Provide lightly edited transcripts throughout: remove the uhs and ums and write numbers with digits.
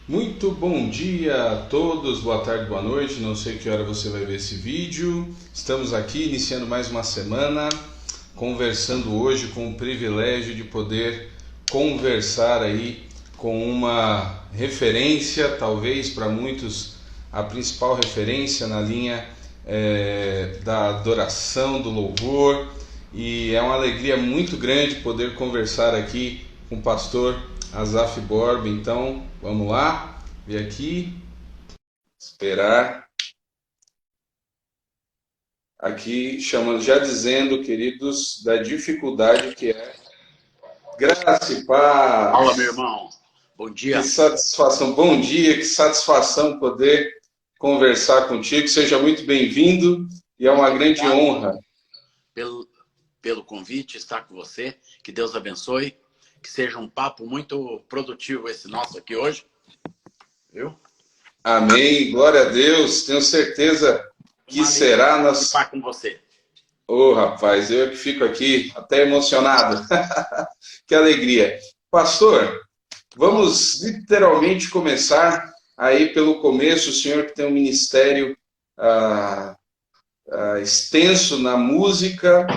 Muito bom dia a todos, boa tarde, boa noite, não sei que hora você vai ver esse vídeo. Estamos aqui iniciando mais uma semana, conversando hoje com o privilégio de poder conversar aí com uma referência, talvez para muitos a principal referência na linha da adoração, do louvor. E é uma alegria muito grande poder conversar aqui com o pastor Asaf Borba. Então, vamos lá, vir aqui, esperar. Aqui chamando, já dizendo, queridos, da dificuldade que é graça e Fala, meu paz. irmão. Bom Que dia. satisfação, bom dia, que satisfação poder conversar contigo. Seja muito bem-vindo e é uma Muito grande obrigado honra. pelo convite, estar com você. Que Deus abençoe. Que seja um papo muito produtivo esse nosso aqui hoje. Viu? Amém, glória a Deus. Tenho certeza que Uma alegria será. participar com você. Ô, rapaz, eu que fico aqui até emocionado. Que alegria. Pastor, vamos literalmente começar aí pelo começo. O senhor que tem um ministério ah, extenso na música,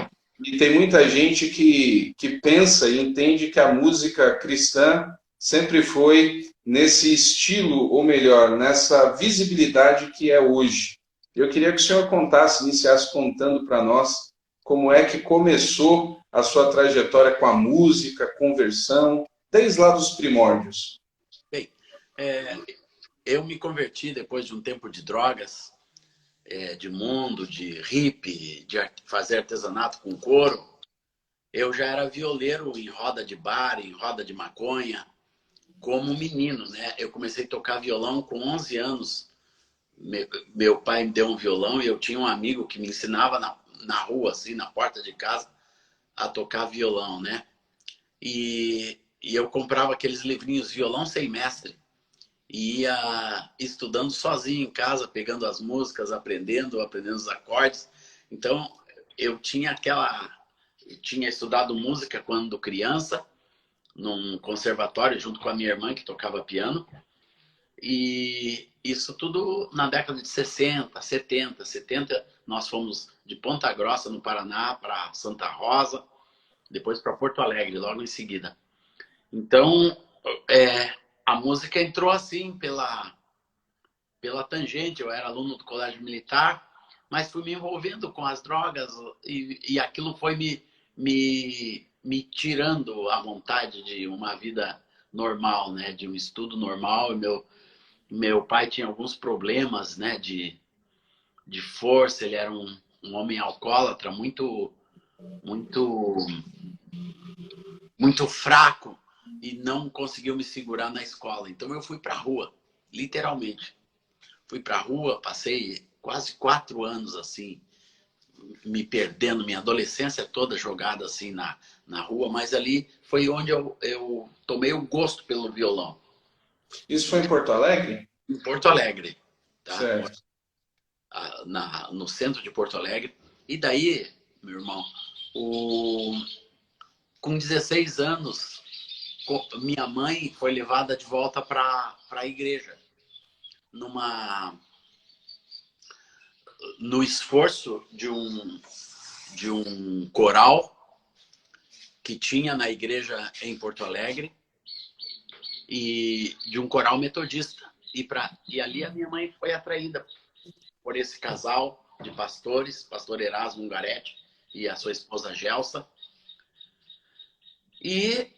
e tem muita gente que pensa e entende que a música cristã sempre foi nesse estilo, ou melhor, nessa visibilidade que é hoje. Eu queria que o senhor contasse, iniciasse contando para nós como é que começou a sua trajetória com a música, conversão, desde lá dos primórdios. Bem, eu me converti depois de um tempo de drogas, de mundo, de hippie, de fazer artesanato com couro. Eu já era violeiro em roda de bar, em roda de maconha, como menino, né? Eu comecei a tocar violão com 11 anos. Meu pai me deu um violão e eu tinha um amigo que me ensinava na rua, assim, na porta de casa, a tocar violão, né? E eu comprava aqueles livrinhos Violão Sem Mestre e ia estudando sozinho em casa, pegando as músicas, aprendendo os acordes. Então, eu tinha estudado música quando criança, num conservatório, junto com a minha irmã, que tocava piano. E isso tudo na década de 60, 70. 70 nós fomos de Ponta Grossa, no Paraná, para Santa Rosa, depois para Porto Alegre, logo em seguida. Então, a música entrou assim pela tangente. Eu era aluno do colégio militar, mas fui me envolvendo com as drogas e aquilo foi me tirando a vontade de uma vida normal, né? De um estudo normal. Meu pai tinha alguns problemas, né, de força. Ele era um homem alcoólatra, muito, muito fraco, e não conseguiu me segurar na escola. Então eu fui para a rua, literalmente. Fui para a rua, passei quase 4 anos assim, me perdendo, minha adolescência toda jogada assim na rua, mas ali foi onde eu tomei o gosto pelo violão. Isso foi em Porto Alegre? Em Porto Alegre, tá? Certo. No centro de Porto Alegre. E daí, meu irmão, com 16 anos, minha mãe foi levada de volta para a igreja, no esforço de um coral que tinha na igreja em Porto Alegre, e de um coral metodista. E ali a minha mãe foi atraída por esse casal de pastores, pastor Erasmo Ungaretti e a sua esposa Gelsa. E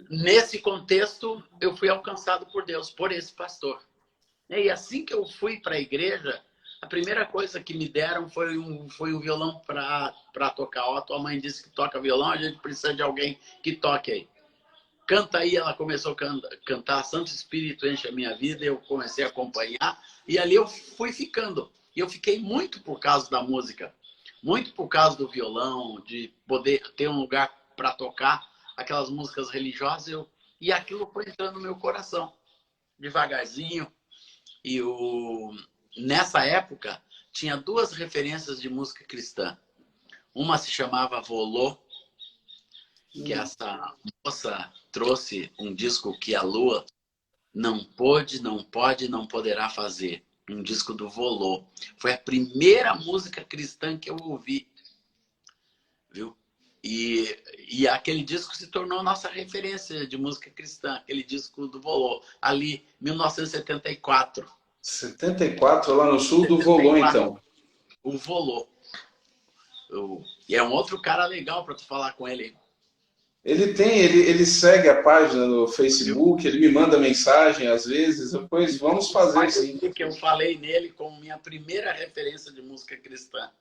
nesse contexto eu fui alcançado por Deus, por esse pastor. E assim que eu fui para a igreja, a primeira coisa que me deram foi um violão para tocar. Ó, tua mãe disse que toca violão, a gente precisa de alguém que toque aí. Canta aí. Ela começou a cantar Santo Espírito Enche a Minha Vida, eu comecei a acompanhar, e ali eu fui ficando. E eu fiquei muito por causa da música, muito por causa do violão, de poder ter um lugar para tocar aquelas músicas religiosas, e aquilo foi entrando no meu coração, devagarzinho. Nessa época, tinha duas referências de música cristã. Uma se chamava Volô, que essa moça trouxe um disco que a Lua Não pôde, não pode, não poderá fazer. Um disco do Volô. Foi a primeira música cristã que eu ouvi, viu? E aquele disco se tornou nossa referência de música cristã, aquele disco do Volô, ali, 1974. 74, lá no sul do Volô, 74, então. o Volô. E é um outro cara legal para tu falar com ele, Ele segue a página no viu? Facebook, ele me manda mensagem às vezes, depois vamos fazer sim. Que eu falei nele como minha primeira referência de música cristã.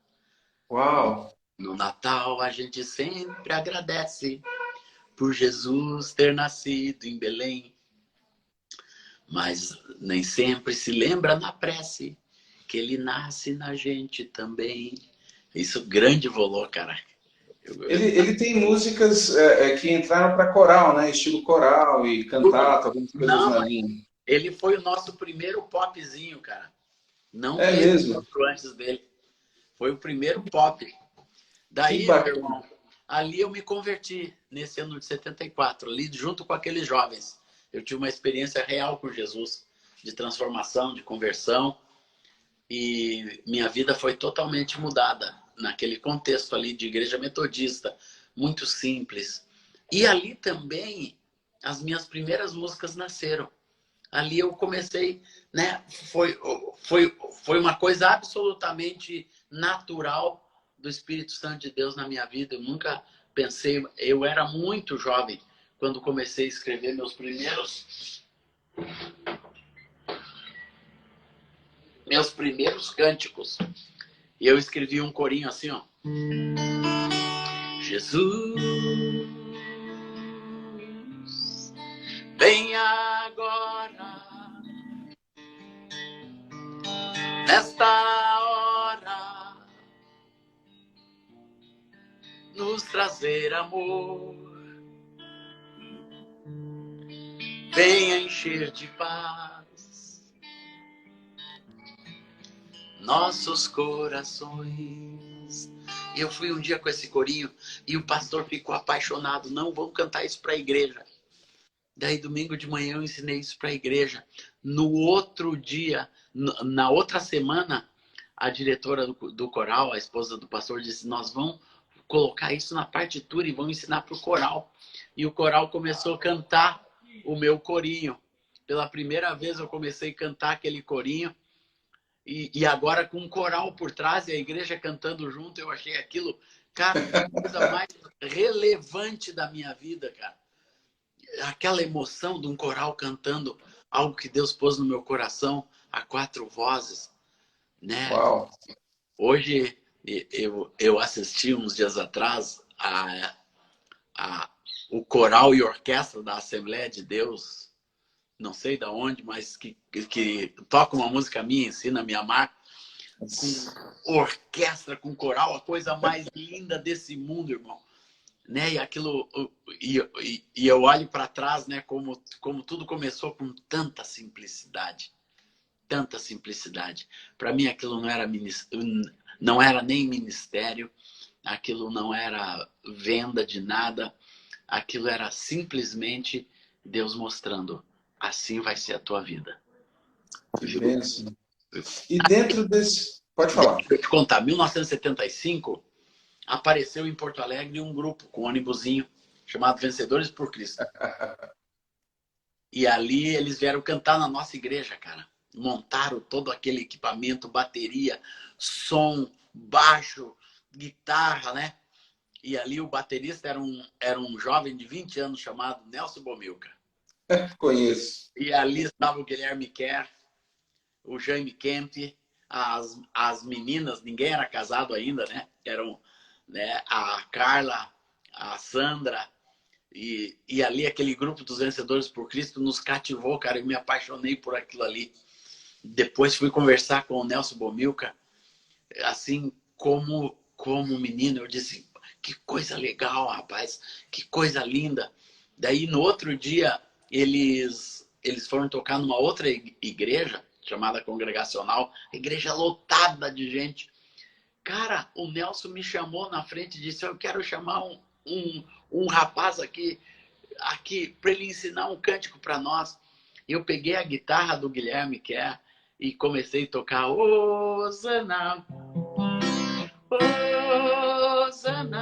Uau! No Natal a gente sempre agradece por Jesus ter nascido em Belém, mas nem sempre se lembra na prece que ele nasce na gente também. Isso grande volou, cara. Ele tem músicas que entraram para coral, né? Estilo coral e cantata, algumas coisas Não, na mas linha. ele foi o nosso primeiro popzinho, cara. Não É teve mesmo? outro antes dele. Foi o primeiro pop. Que Daí, meu bacana. irmão, ali eu me converti nesse ano de 74, ali junto com aqueles jovens. Eu tive uma experiência real com Jesus, de transformação, de conversão, e minha vida foi totalmente mudada naquele contexto ali de igreja metodista, muito simples. E ali também as minhas primeiras músicas nasceram. Ali eu comecei, né? Foi uma coisa absolutamente natural do Espírito Santo de Deus na minha vida. Eu nunca pensei, eu era muito jovem quando comecei a escrever meus primeiros cânticos. E eu escrevi um corinho assim, ó. Jesus, vem agora, nesta hora, nos trazer amor. Venha encher de paz nossos corações. E eu fui um dia com esse corinho e o pastor ficou apaixonado. Não, vamos cantar isso para a igreja. Daí domingo de manhã eu ensinei isso para a igreja. No outro dia, na outra semana, a diretora do coral, a esposa do pastor, disse: nós vamos colocar isso na partitura e vamos ensinar para o coral. E o coral começou a cantar o meu corinho. Pela primeira vez eu comecei a cantar aquele corinho. E agora com um coral por trás e a igreja cantando junto, eu achei aquilo, cara, a coisa mais relevante da minha vida, cara. Aquela emoção de um coral cantando algo que Deus pôs no meu coração a quatro vozes, né? Uau! Hoje eu assisti uns dias atrás o coral e orquestra da Assembleia de Deus, não sei de onde, mas que toca uma música minha, ensina a me amar, com orquestra, com coral, a coisa mais linda desse mundo, irmão. Né? E aquilo, e eu olho para trás, né? Como tudo começou com tanta simplicidade, tanta simplicidade. Para mim aquilo não era nem ministério, aquilo não era venda de nada, aquilo era simplesmente Deus mostrando: assim vai ser a tua vida. Que Viu? bênção. E dentro desse. Pode falar. Deixa eu te contar, 1975 apareceu em Porto Alegre um grupo com um ônibusinho chamado Vencedores por Cristo. E ali eles vieram cantar na nossa igreja, cara. Montaram todo aquele equipamento, bateria, som, baixo, guitarra, né? E ali o baterista era um jovem de 20 anos chamado Nelson Bomilca. Conheço. E ali estava o Guilherme Kerr, o Jaime Kemp, as meninas, ninguém era casado ainda, né? Eram, né, a Carla, a Sandra, e ali aquele grupo dos Vencedores por Cristo nos cativou, cara. Eu me apaixonei por aquilo ali. Depois fui conversar com o Nelson Bomilca, assim como menino, eu disse: que coisa legal, rapaz, que coisa linda. Daí no outro dia eles foram tocar numa outra igreja chamada Congregacional, igreja lotada de gente. Cara, o Nelson me chamou na frente e disse: eu quero chamar um rapaz aqui para ele ensinar um cântico para nós. Eu peguei a guitarra do Guilherme Kerr e comecei a tocar Hosana, Hosana,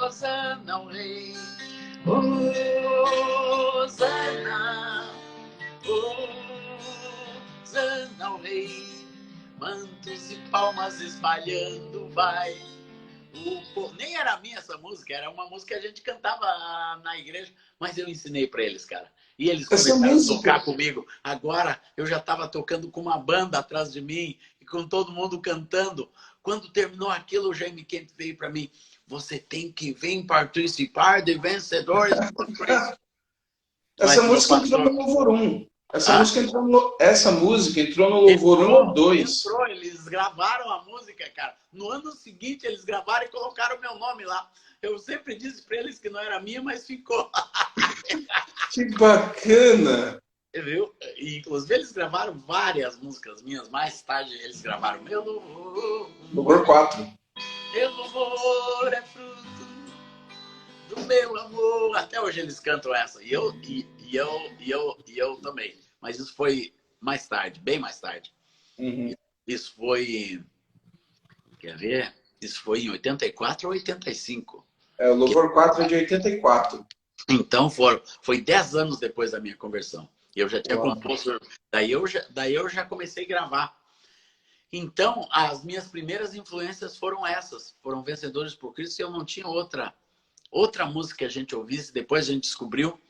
Hosana ao Rei, Hosana, Hosana ao Rei, mantos e palmas espalhando vai. Nem era minha essa música, era uma música que a gente cantava na igreja, mas eu ensinei para eles, cara. E eles começaram a tocar comigo. Agora eu já estava tocando com uma banda atrás de mim e com todo mundo cantando. Quando terminou aquilo, o Jaime Kemp veio para mim. Você tem que vir participar de Vencedores por Cristo. Essa música entrou no Louvor 1. Essa música entrou no Louvor 1 ou 2. Entrou, eles gravaram a música, cara. No ano seguinte, eles gravaram e colocaram o meu nome lá. Eu sempre disse para eles que não era minha, mas ficou. Que bacana! Viu? E, inclusive, eles gravaram várias músicas minhas. Mais tarde, eles gravaram Meu Louvor. Louvor 4. Meu louvor é fruto do meu amor. Até hoje eles cantam essa. E eu também. Mas isso foi mais tarde, bem mais tarde. Uhum. Isso foi... Quer ver? Isso foi em 84 ou 85. O Louvor 4 é de 84. Então foi 10 anos depois da minha conversão. Eu já tinha composto. Daí eu já comecei a gravar. Então, as minhas primeiras influências foram essas. Foram Vencedores por Cristo. E eu não tinha outra música que a gente ouvisse. Depois a gente descobriu.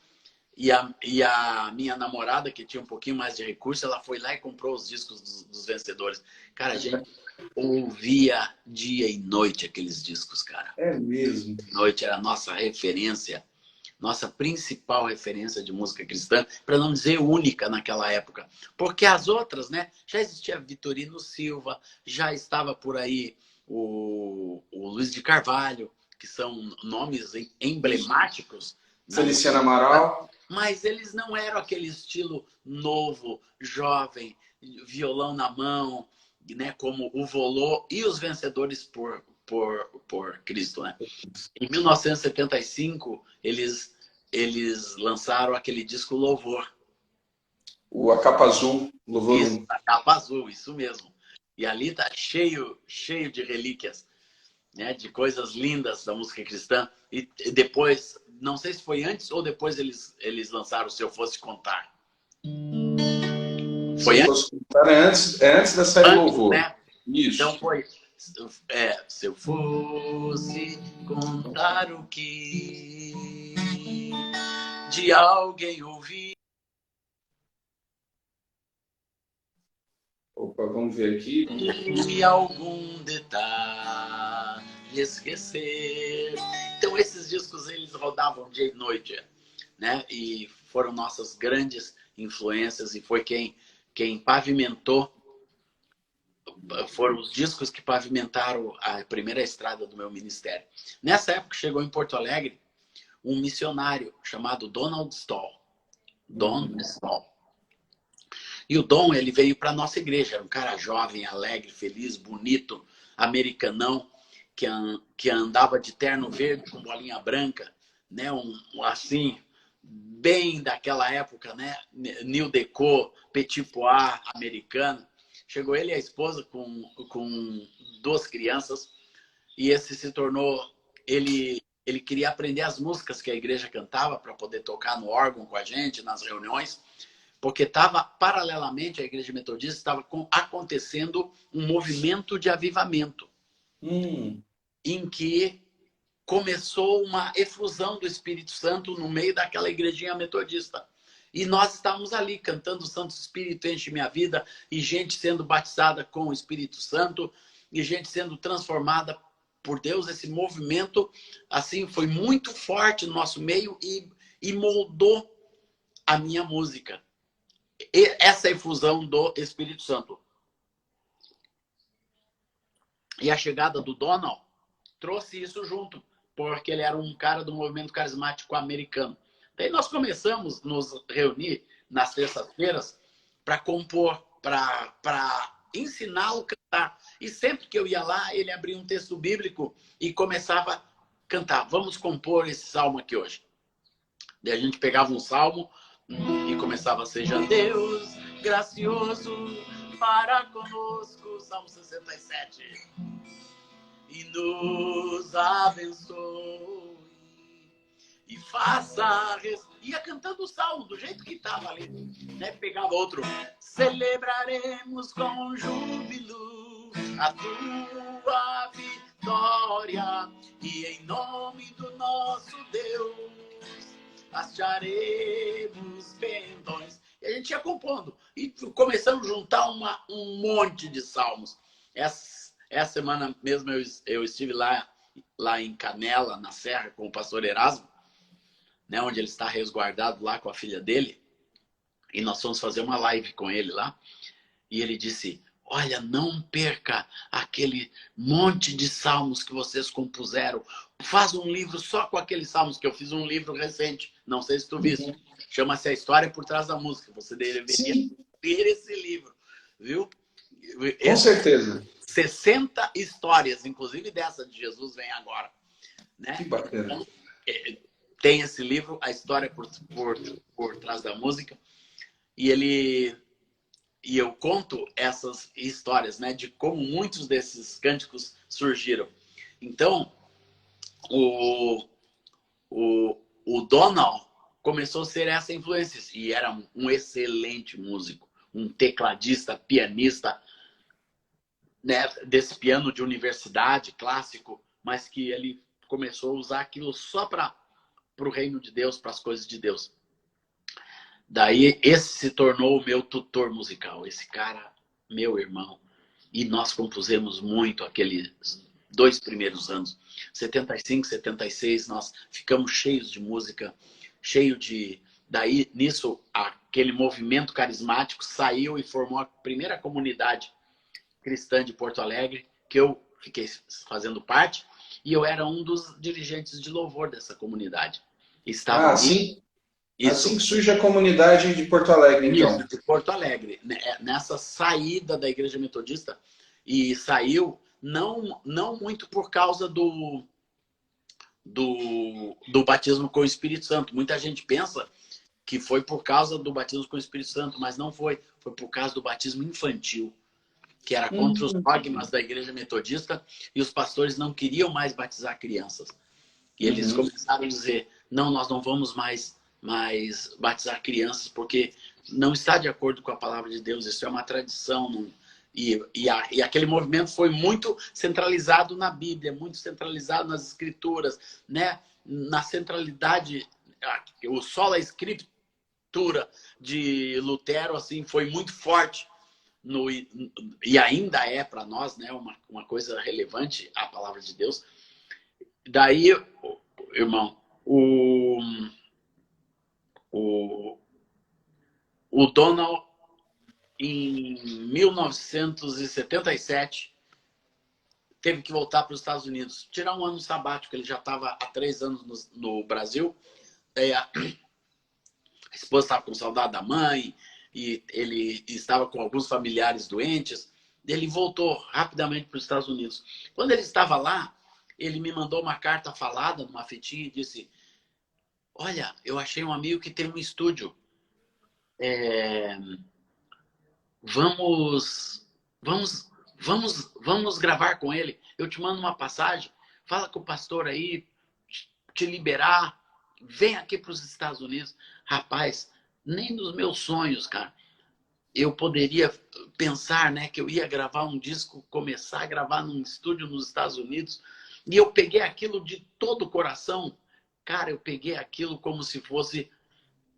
E a minha namorada, que tinha um pouquinho mais de recurso, ela foi lá e comprou os discos dos Vencedores. Cara, a gente ouvia dia e noite aqueles discos, cara. É mesmo. Noite era a nossa referência, nossa principal referência de música cristã, para não dizer única naquela época. Porque as outras, né? Já existia Vitorino Silva, já estava por aí o Luiz de Carvalho, que são nomes emblemáticos. Feliciano Amaral. Mas eles não eram aquele estilo novo, jovem, violão na mão, né, como o Volô e os Vencedores por Cristo, né? Em 1975, eles lançaram aquele disco Louvor. A Capa Azul, Louvor 1. A Capa Azul, isso mesmo. E ali tá cheio de relíquias, né, de coisas lindas da música cristã. E depois, não sei se foi antes ou depois eles lançaram o Se Eu Fosse Contar. Foi antes da série Louvor. Né? Isso. Então foi... se eu fosse contar o que de alguém ouvir. Opa, vamos ver aqui. E algum detalhe esquecer. Então esses discos eles rodavam dia e noite, né? E foram nossas grandes influências e foi quem pavimentou. Foram os discos que pavimentaram a primeira estrada do meu ministério. Nessa época chegou em Porto Alegre um missionário chamado Donald Stoll. Stoll. E o Dom, ele veio para a nossa igreja. Era um cara jovem, alegre, feliz, bonito, americanão, que andava de terno verde com bolinha branca, né? Assim, bem daquela época, né? New Deco, Petit Pois, americano. Chegou ele e a esposa com 2 crianças. E esse se tornou... Ele queria aprender as músicas que a igreja cantava para poder tocar no órgão com a gente, nas reuniões. Porque estava, paralelamente, a igreja metodista estava acontecendo um movimento de avivamento. Em que começou uma efusão do Espírito Santo no meio daquela igrejinha metodista. E nós estávamos ali cantando Santo Espírito enche minha vida, e gente sendo batizada com o Espírito Santo, e gente sendo transformada por Deus. Esse movimento assim foi muito forte no nosso meio e moldou a minha música. E essa efusão do Espírito Santo. E a chegada do Donald trouxe isso junto, porque ele era um cara do movimento carismático americano. Daí nós começamos a nos reunir nas terças-feiras para compor, para ensiná-lo a cantar. E sempre que eu ia lá, ele abria um texto bíblico e começava a cantar. Vamos compor esse salmo aqui hoje. Daí a gente pegava um salmo e começava: seja Deus gracioso para conosco, Salmo 67, e nos abençoe e faça... Ia cantando o salmo do jeito que estava ali, né? Pegava outro: celebraremos com júbilo a tua vitória, e em nome do nosso Deus hastearemos pendões. E a gente ia compondo e começamos a juntar um monte de salmos. Essa semana mesmo eu estive lá em Canela, na Serra, com o pastor Erasmo, né, onde ele está resguardado lá com a filha dele, e nós fomos fazer uma live com ele lá, e ele disse: olha, não perca aquele monte de salmos que vocês compuseram, faz um livro só com aqueles salmos, que eu fiz um livro recente, não sei se tu viste, chama-se A História por Trás da Música, você deveria ver esse livro, viu? Com certeza. 60 histórias, inclusive dessa de Jesus Vem Agora, né? Que bacana. Então, tem esse livro, A História por Trás da Música, e eu conto essas histórias, né, de como muitos desses cânticos surgiram. Então, o Donald começou a ser essa influência, e era um excelente músico, um tecladista, pianista, né, desse piano de universidade clássico, mas que ele começou a usar aquilo só para o reino de Deus, para as coisas de Deus. Daí esse se tornou o meu tutor musical, esse cara, meu irmão. E nós compusemos muito aqueles 2 primeiros anos. 75, 76, nós ficamos cheios de música, cheio de... Daí, nisso, aquele movimento carismático saiu e formou a primeira comunidade cristã de Porto Alegre, que eu fiquei fazendo parte, e eu era um dos dirigentes de louvor dessa comunidade. Estava sim. Assim que surge a comunidade de Porto Alegre, então. Isso, de Porto Alegre, nessa saída da Igreja Metodista, e saiu não muito por causa do batismo com o Espírito Santo. Muita gente pensa que foi por causa do batismo com o Espírito Santo, mas não foi. Foi por causa do batismo infantil, que era contra os dogmas da Igreja Metodista, e os pastores não queriam mais batizar crianças. E eles começaram a dizer: não, nós não vamos mais batizar crianças, porque não está de acordo com a palavra de Deus, isso é uma tradição. Não... E aquele movimento foi muito centralizado na Bíblia, muito centralizado nas Escrituras, né? Na centralidade, o sola escritura de Lutero, assim, foi muito forte. E ainda é para nós, né, uma coisa relevante, a palavra de Deus. Daí, irmão, o Donald, em 1977, teve que voltar para os Estados Unidos, tirar um ano sabático. Ele já estava há 3 anos no Brasil. A esposa estava com saudade da mãe, e ele estava com alguns familiares doentes. Ele voltou rapidamente para os Estados Unidos. Quando ele estava lá, ele me mandou uma carta falada, numa fitinha, e disse: olha, eu achei um amigo que tem um estúdio. Vamos gravar com ele. Eu te mando uma passagem. Fala com o pastor aí, te liberar. Vem aqui para os Estados Unidos. Rapaz, nem nos meus sonhos, cara, eu poderia pensar, né, que eu ia gravar um disco, começar a gravar num estúdio nos Estados Unidos. E eu peguei aquilo de todo o coração. Cara, eu peguei aquilo como se fosse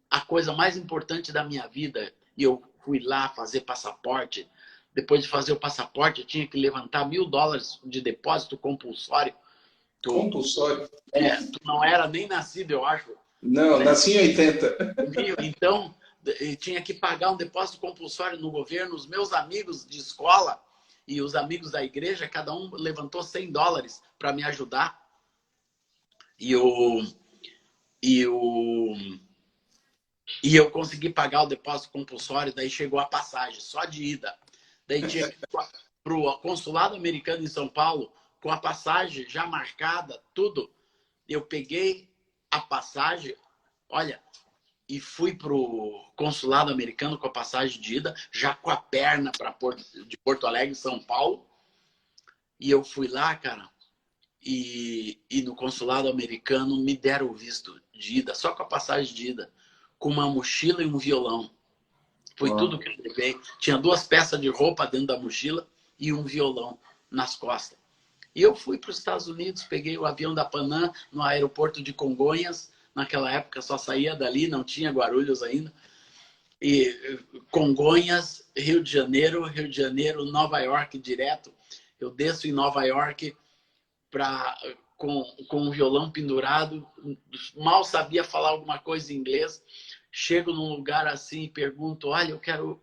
a coisa mais importante da minha vida. E eu fui lá fazer passaporte. Depois de fazer o passaporte, eu tinha que levantar $1.000 de depósito compulsório. Compulsório? Tu não era nem nascido, eu acho. Não, né? Nasci em 80. Então, eu tinha que pagar um depósito compulsório no governo. Os meus amigos de escola e os amigos da igreja, cada um levantou $100 para me ajudar. E eu consegui pagar o depósito compulsório. Daí chegou a passagem, só de ida. Daí tinha que ir para o consulado americano em São Paulo, com a passagem já marcada, tudo. Eu peguei a passagem, Olha, e fui pro consulado americano com a passagem de ida, já com a perna de Porto Alegre, São Paulo. E eu fui lá, cara, e no consulado americano me deram o visto de ida, só com a passagem de ida, com uma mochila e um violão. Foi tudo que eu levei. Tinha 2 peças de roupa dentro da mochila e um violão nas costas. E eu fui para os Estados Unidos, peguei o avião da Panam no aeroporto de Congonhas. Naquela época só saía dali, não tinha Guarulhos ainda. E Congonhas, Rio de Janeiro, Nova York direto. Eu desço em Nova York com um violão pendurado, mal sabia falar alguma coisa em inglês. Chego num lugar assim e pergunto, olha, eu quero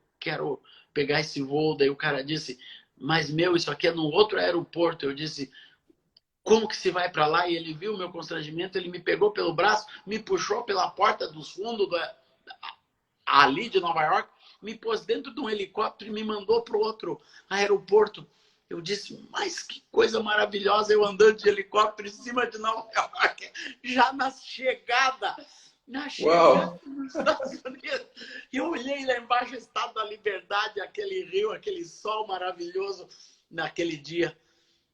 pegar esse voo. Daí o cara disse, mas isso aqui é num outro aeroporto. Eu disse, como que se vai para lá? E ele viu o meu constrangimento, ele me pegou pelo braço, me puxou pela porta dos fundos ali de Nova York, me pôs dentro de um helicóptero e me mandou para o outro aeroporto. Eu disse, mas que coisa maravilhosa, eu andando de helicóptero em cima de Nova York, já na chegada nos Estados Unidos. E eu olhei lá embaixo, o Estado da Liberdade, aquele rio, aquele sol maravilhoso naquele dia.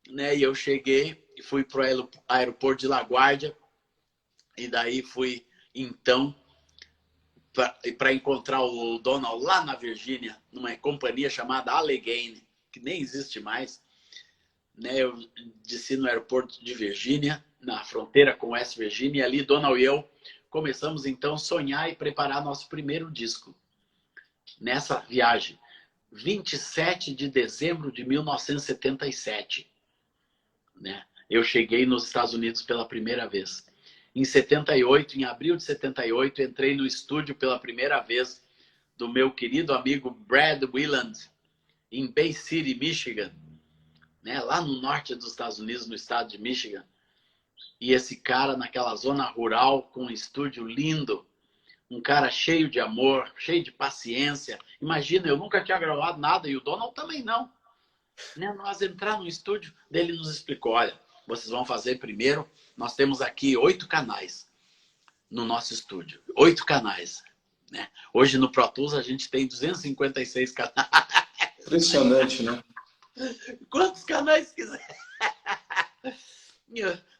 Né? E eu cheguei e fui para o aeroporto de LaGuardia. E daí fui, então, para encontrar o Donald lá na Virgínia, numa companhia chamada Allegheny, que nem existe mais. Né? Eu desci no aeroporto de Virgínia, na fronteira com West Virginia, e ali Donald e eu começamos então a sonhar e preparar nosso primeiro disco. Nessa viagem, 27 de dezembro de 1977, né? Eu cheguei nos Estados Unidos pela primeira vez. Em 78, em abril de 78, entrei no estúdio pela primeira vez do meu querido amigo Brad Willand, em Bay City, Michigan, né? Lá no norte dos Estados Unidos, no estado de Michigan. E esse cara naquela zona rural, com um estúdio lindo, um cara cheio de amor, cheio de paciência. Imagina, eu nunca tinha gravado nada e o Donald também não. Né? Nós entramos no estúdio, ele nos explicou, olha, vocês vão fazer primeiro, nós temos aqui 8 canais no nosso estúdio. 8 canais. Né? Hoje no Pro Tools a gente tem 256 canais. Impressionante, né? Quantos canais quiser.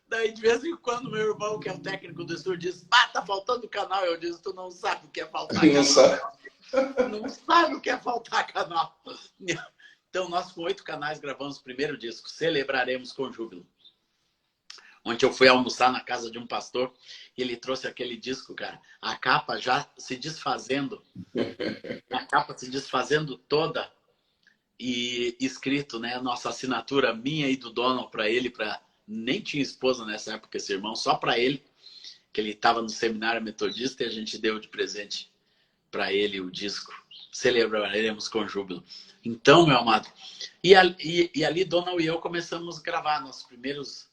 Daí, de vez em quando, meu irmão, que é o técnico do estúdio, diz, tá faltando canal. Eu disse, tu não sabe o que é faltar canal. Não sabe o que é faltar canal. Então, nós com 8 canais gravamos o primeiro disco, Celebraremos com Júbilo. Ontem eu fui almoçar na casa de um pastor e ele trouxe aquele disco, cara. A capa já se desfazendo. A capa se desfazendo toda. E escrito, né? Nossa assinatura minha e do Donald para ele, nem tinha esposa nessa época, esse irmão, só para ele, que ele estava no seminário metodista e a gente deu de presente para ele o disco. Celebraremos com Júbilo. Então, meu amado, e ali Donald e eu começamos a gravar nossos primeiros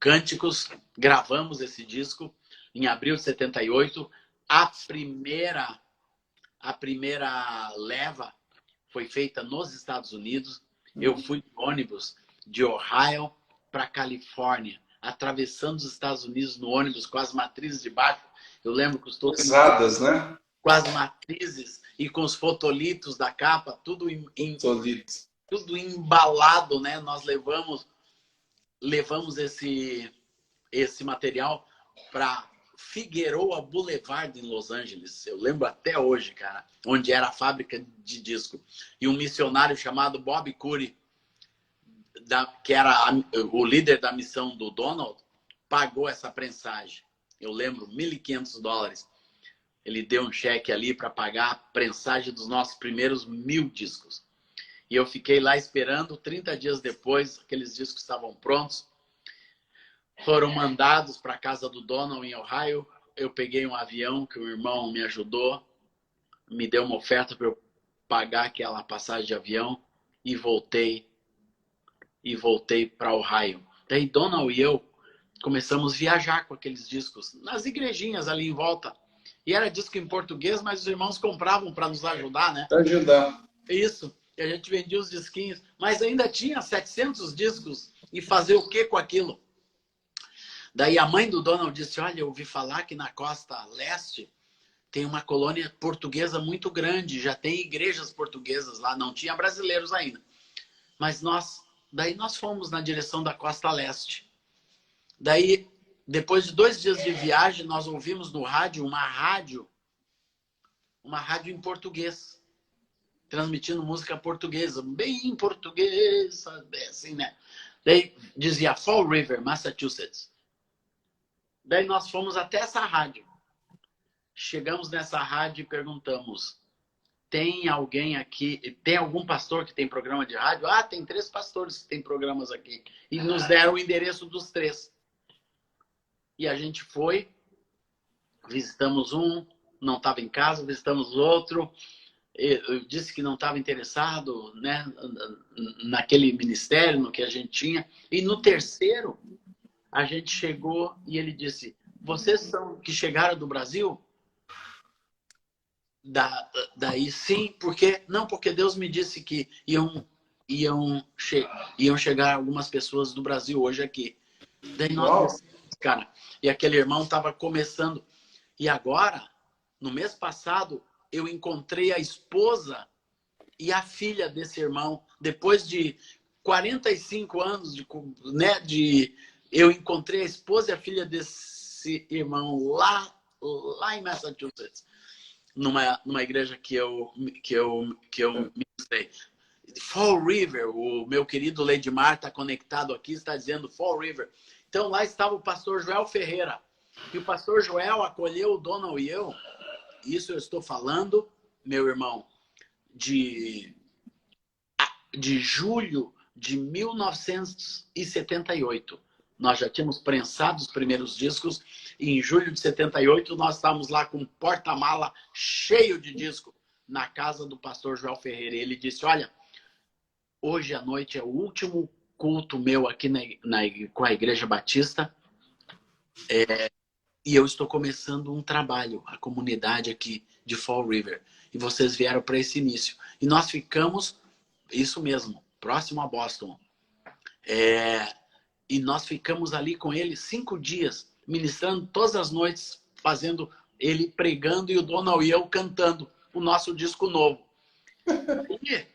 cânticos, gravamos esse disco em abril de 78. A primeira leva foi feita nos Estados Unidos. Eu fui de ônibus de Ohio para Califórnia, atravessando os Estados Unidos no ônibus com as matrizes de baixo. Eu lembro que estou pesadas, né? Com as matrizes e com os fotolitos da capa, tudo embalado, né? Nós levamos esse material para Figueroa Boulevard, em Los Angeles. Eu lembro até hoje, cara, onde era a fábrica de disco. E um missionário chamado Bob Curry, que era o líder da missão do Donald, pagou essa prensagem. Eu lembro, $1.500. Ele deu um cheque ali para pagar a prensagem dos nossos primeiros 1000 discos. E eu fiquei lá esperando. 30 dias depois, aqueles discos estavam prontos. Foram mandados para a casa do Donald em Ohio. Eu peguei um avião que o irmão me ajudou, me deu uma oferta para eu pagar aquela passagem de avião e voltei para Ohio. Daí Donald e eu começamos a viajar com aqueles discos nas igrejinhas ali em volta. E era disco em português, mas os irmãos compravam para nos ajudar, né? Para ajudar. Isso. E a gente vendia os disquinhos, mas ainda tinha 700 discos. E fazer o que com aquilo? Daí a mãe do Donald disse, olha, eu ouvi falar que na costa leste tem uma colônia portuguesa muito grande, já tem igrejas portuguesas lá, não tinha brasileiros ainda. Mas daí nós fomos na direção da costa leste. Daí, depois de 2 dias de viagem, nós ouvimos no rádio uma rádio em português, transmitindo música portuguesa, bem portuguesa, assim, né? Daí dizia Fall River, Massachusetts. Daí nós fomos até essa rádio. Chegamos nessa rádio e perguntamos, tem alguém aqui, tem algum pastor que tem programa de rádio? Ah, tem 3 pastores que têm programas aqui. E nos deram o endereço dos 3. E a gente foi, visitamos um, não estava em casa, visitamos o outro. Eu disse que não estava interessado, né, naquele ministério, no que a gente tinha. E no terceiro, a gente chegou e ele disse, vocês são que chegaram do Brasil? Daí sim, porque Deus me disse que iam chegar algumas pessoas do Brasil hoje aqui. Daí nós, cara, e aquele irmão estava começando. E agora, no mês passado, eu encontrei a esposa e a filha desse irmão. Depois de 45 anos eu encontrei a esposa e a filha desse irmão lá em Massachusetts. Numa igreja que eu ministrei. Fall River, o meu querido Leidmar está conectado aqui, está dizendo Fall River. Então lá estava o pastor Joel Ferreira. E o pastor Joel acolheu o Donald e eu. Isso eu estou falando, meu irmão, de julho de 1978. Nós já tínhamos prensado os primeiros discos e em julho de 78 nós estávamos lá com um porta-mala cheio de disco na casa do pastor Joel Ferreira. Ele disse, olha, hoje à noite é o último culto meu aqui com a Igreja Batista e eu estou começando um trabalho, a comunidade aqui de Fall River. E vocês vieram para esse início. E nós ficamos, isso mesmo, próximo a Boston. E nós ficamos ali com ele 5 dias, ministrando todas as noites, fazendo ele pregando e o Donald e eu cantando o nosso disco novo. E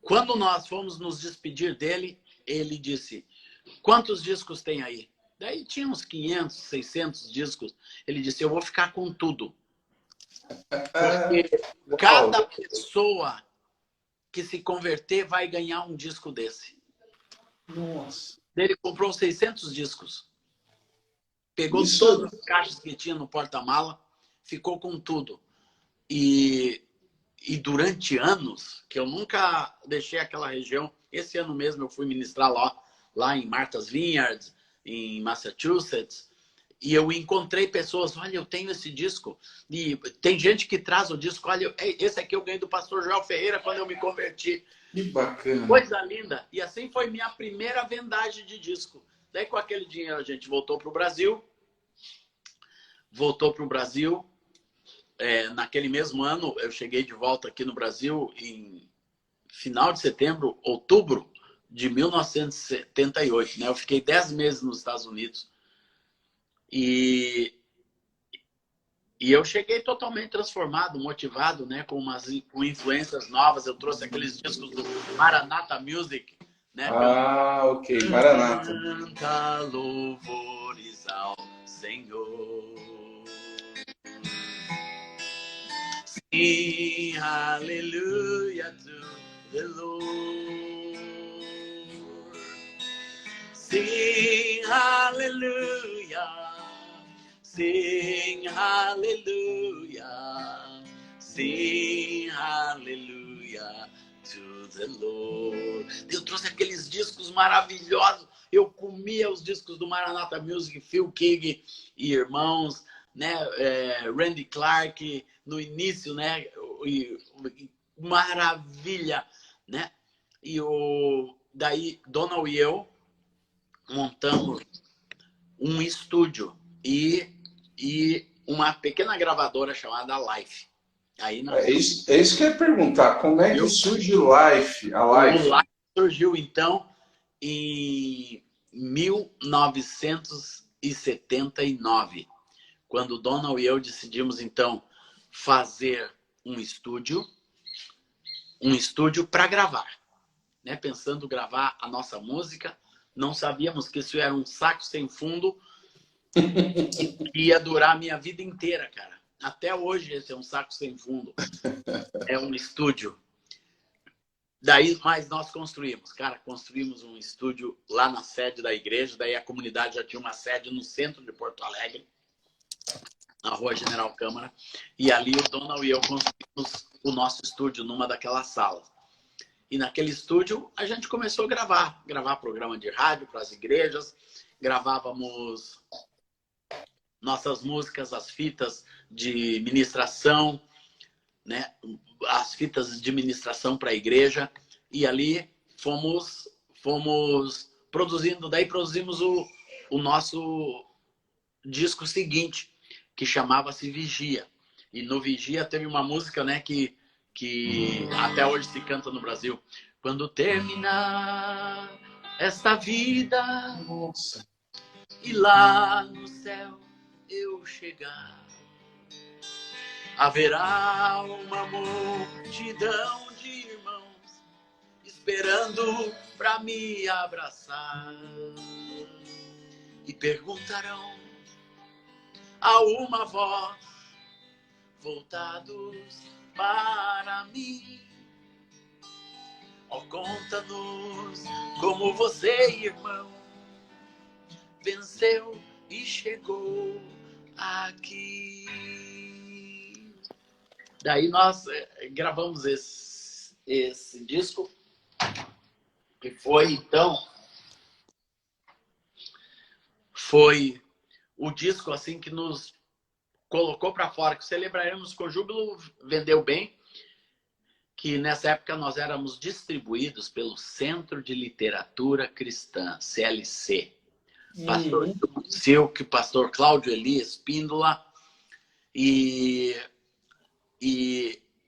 quando nós fomos nos despedir dele, ele disse, quantos discos tem aí? Daí tinha uns 500, 600 discos. Ele disse, eu vou ficar com tudo. Porque cada pessoa que se converter vai ganhar um disco desse. Nossa. Ele comprou 600 discos. Pegou todas as caixas que tinha no porta-mala, ficou com tudo. E durante anos, que eu nunca deixei aquela região, esse ano mesmo eu fui ministrar lá em Martha's Vineyard, em Massachusetts, e eu encontrei pessoas, olha, eu tenho esse disco. E tem gente que traz o disco, olha, esse aqui eu ganhei do pastor Joel Ferreira quando eu me converti. Que bacana. Coisa linda. E assim foi minha primeira vendagem de disco. Daí com aquele dinheiro a gente voltou para o Brasil. Naquele mesmo ano eu cheguei de volta aqui no Brasil em final de setembro, outubro de 1978. Né? Eu fiquei 10 meses nos Estados Unidos. E eu cheguei totalmente transformado, motivado, né, com influências novas. Eu trouxe aqueles discos do Maranatha Music, né? Ok, Maranatha. Canta louvores ao Senhor. Sing hallelujah to the Lord. Sing hallelujah. Sing hallelujah, sing hallelujah to the Lord. Eu trouxe aqueles discos maravilhosos. Eu comia os discos do Maranatha Music, Phil Keaggy e irmãos, né? Randy Clark no início, né? Maravilha, né? E daí Donald e eu montamos um estúdio e uma pequena gravadora chamada Life. Aí é isso que eu ia perguntar. Como é que surge a Life? O Life surgiu, então, em 1979, quando o Donald e eu decidimos, então, fazer um estúdio para gravar, né? Pensando em gravar a nossa música. Não sabíamos que isso era um saco sem fundo que ia durar a minha vida inteira, cara. Até hoje esse é um saco sem fundo. É um estúdio. Daí, mas nós construímos um estúdio lá na sede da igreja. Daí a comunidade já tinha uma sede no centro de Porto Alegre, na Rua General Câmara. E ali o Donald e eu construímos o nosso estúdio numa daquelas salas. E naquele estúdio a gente começou a gravar programa de rádio para as igrejas, gravávamos nossas músicas, as fitas de ministração, né? As fitas de ministração para a igreja. E ali fomos produzindo. Daí produzimos o nosso disco seguinte, que chamava-se Vigia. E no Vigia teve uma música, né, que até hoje se canta no Brasil. Quando terminar esta vida, Nossa. E lá no céu eu chegar, haverá uma multidão de irmãos esperando para me abraçar. E perguntarão a uma voz, voltados para mim: ó, conta-nos como você, irmão, venceu e chegou aqui. Daí nós gravamos esse disco, que foi, então, foi o disco assim que nos colocou para fora, que Celebraremos com Júbilo vendeu bem, que nessa época nós éramos distribuídos pelo Centro de Literatura Cristã, CLC. Pastor Silk, pastor Cláudio Elias Espíndola, e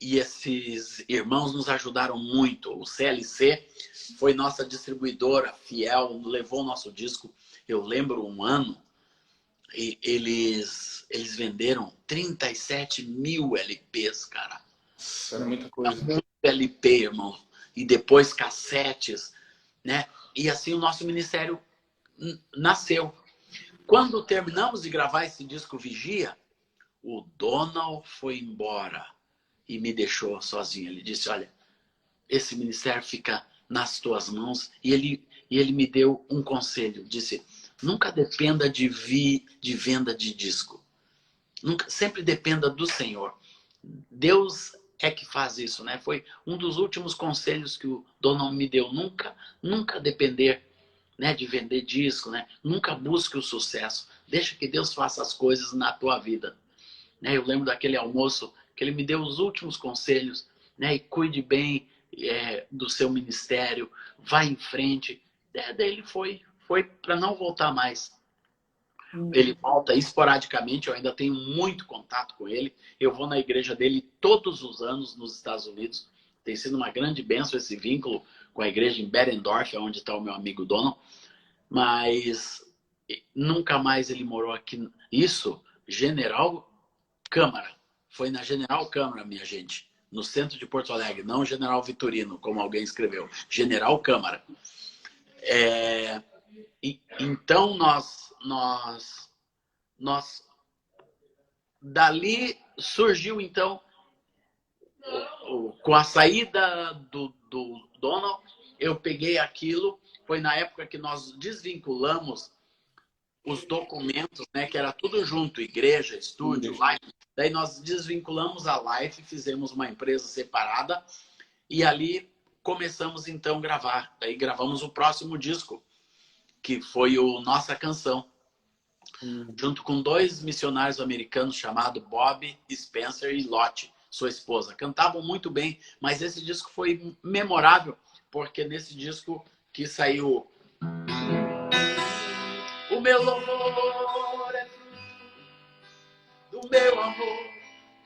esses irmãos nos ajudaram muito. O CLC foi nossa distribuidora fiel, levou o nosso disco. Eu lembro um ano, e eles venderam 37 mil LPs, cara. Isso era muita coisa. Muito LP, irmão. E depois cassetes, né? E assim o nosso ministério nasceu. Quando terminamos de gravar esse disco Vigia, o Donald foi embora e me deixou sozinho. Ele disse: olha, esse ministério fica nas tuas mãos. E ele me deu um conselho. Disse: nunca dependa de venda de disco. Sempre dependa do Senhor. Deus é que faz isso, né? Foi um dos últimos conselhos que o Donald me deu. Nunca depender, né, de vender disco, né? Nunca busque o sucesso. Deixa que Deus faça as coisas na tua vida. Né? Eu lembro daquele almoço que ele me deu os últimos conselhos, né? E cuide bem do seu ministério, vá em frente. Daí ele foi para não voltar mais. Ele volta esporadicamente, eu ainda tenho muito contato com ele. Eu vou na igreja dele todos os anos nos Estados Unidos. Tem sido uma grande bênção esse vínculo com a igreja em Bettendorf, onde está o meu amigo Donald. Mas nunca mais ele morou aqui. Isso, General Câmara. Foi na General Câmara, minha gente. No centro de Porto Alegre. Não General Vitorino, como alguém escreveu. General Câmara. Então, nós dali surgiu, então, com a saída do Donald, eu peguei aquilo. Foi na época que nós desvinculamos os documentos, né, que era tudo junto, igreja, estúdio, Life. Daí nós desvinculamos a Life, fizemos uma empresa separada e ali começamos então a gravar. Daí gravamos o próximo disco, que foi o Nossa Canção, junto com 2 missionários americanos chamados Bob Spencer e Lottie, sua esposa. Cantavam muito bem, mas esse disco foi memorável, porque nesse disco que saiu o meu louvor é fruto do meu amor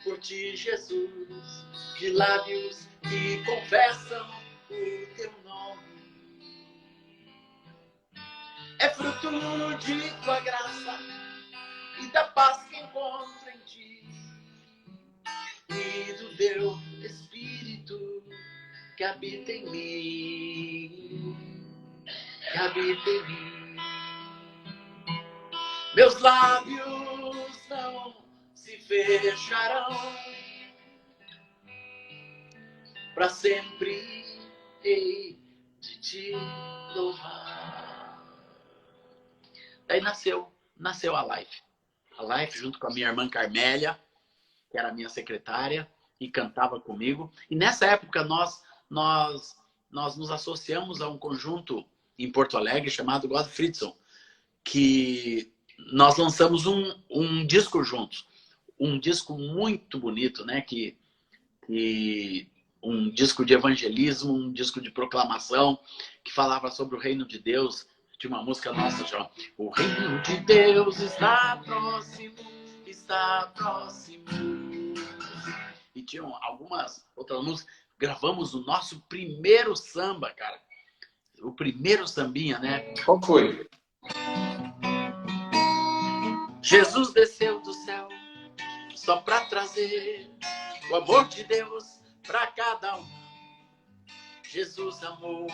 por ti, Jesus, de lábios que confessam o teu nome. é fruto de tua graça e da paz que encontro em ti e do teu Espírito que habita em mim, que habita em mim. Meus lábios não se fecharão, para sempre hei de te louvar. Daí nasceu a Life. A Life junto com a minha irmã Carmélia, que era minha secretária e cantava comigo. E nessa época nós nos associamos a um conjunto em Porto Alegre chamado Godfridson, que nós lançamos um disco juntos. Um disco muito bonito, né? Um disco de evangelismo, um disco de proclamação, que falava sobre o reino de Deus. Tinha uma música nossa, já. O reino de Deus está próximo, está próximo. E tinham algumas outras músicas. Gravamos o nosso primeiro samba, cara. O primeiro sambinha, né? Qual foi? Jesus desceu do céu só para trazer o amor de Deus para cada um. Jesus amou